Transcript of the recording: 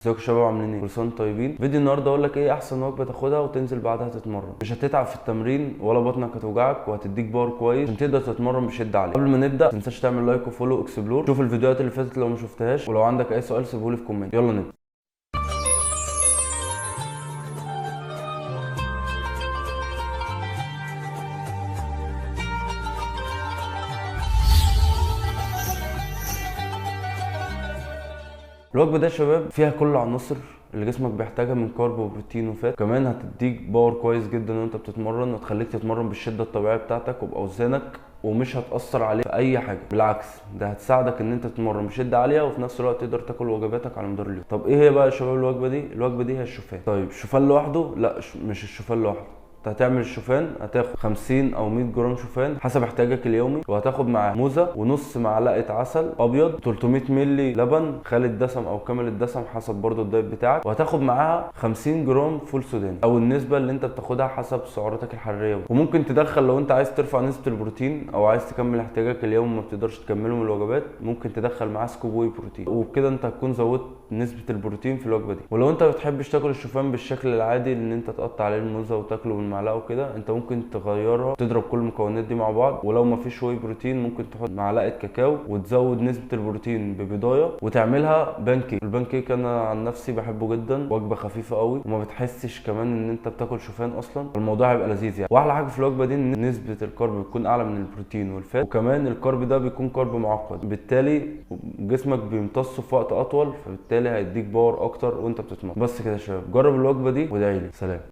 ازيكم يا شباب، عاملين ايه؟ كل سنه وانتم طيبين. فيديو النهارده اقول لك ايه احسن وجبه تاخدها وتنزل بعدها تتمرن. مش هتتعب في التمرين ولا بطنك هتوجعك، وهتديك باور كويس عشان تقدر تتمرن بشده عاليه. قبل ما نبدا ما تنساش تعمل لايك وفولو اكسبلور. شوف الفيديوهات اللي فاتت لو ما شفتهاش، ولو عندك اي سؤال سيبهولي في كومنت. يلا نبدا. الوجبه دي يا شباب فيها كل العناصر اللي جسمك بيحتاجها من كارب وبروتين وفات. كمان هتديك باور كويس جدا وانت بتتمرن، وتخليك تتمرن بالشده الطبيعيه بتاعتك وباوزانك، ومش هتاثر عليك في اي حاجه. بالعكس، ده هتساعدك ان انت تتمرن بشده عاليه وفي نفس الوقت تقدر تاكل وجباتك على مدار اليوم. طب ايه هي بقى يا شباب الوجبه دي؟ الوجبه دي هي الشوفان. طيب الشوفان لوحده؟ لا، مش الشوفان لوحده. انت هتعمل الشوفان، هتاخد 50 او 100 جرام شوفان حسب احتياجك اليومي، وهتاخد معاه موزه ونص معلقه عسل ابيض، 300 مللي لبن خالي الدسم او كامل الدسم حسب برضو الدايت بتاعك، وهتاخد معاها 50 جرام فول سوداني او النسبه اللي انت بتاخدها حسب سعراتك الحراريه. وممكن تدخل لو انت عايز ترفع نسبه البروتين او عايز تكمل احتياجك اليومي ما بتقدرش تكمله من الوجبات، ممكن تدخل معاه سكوب واي بروتين، وبكده انت هتكون زودت نسبه البروتين في الوجبه دي. ولو انت ما بتحبش تاكل الشوفان بالشكل العادي ان انت تقطع عليه الموزه وتاكله بالمعلقه وكده، انت ممكن تغيرها، تضرب كل المكونات دي مع بعض. ولو ما فيش واي بروتين ممكن تحط معلقه كاكاو وتزود نسبه البروتين ببيضايه وتعملها بانكيك. البانكيك انا عن نفسي بحبه جدا، وجبه خفيفه قوي وما بتحسش كمان ان انت بتاكل شوفان اصلا، الموضوع هيبقى لذيذ يعني. واحلى حاجه في الوجبه دي ان نسبه الكارب بتكون اعلى من البروتين والفات، وكمان الكارب ده بيكون كارب معقد، بالتالي جسمك بيمتصه في وقت اطول، فبالتالي هيديك باور اكتر وانت بتتمرن. بس كده يا شباب، جرب الوجبه دي وادعي لي. سلام.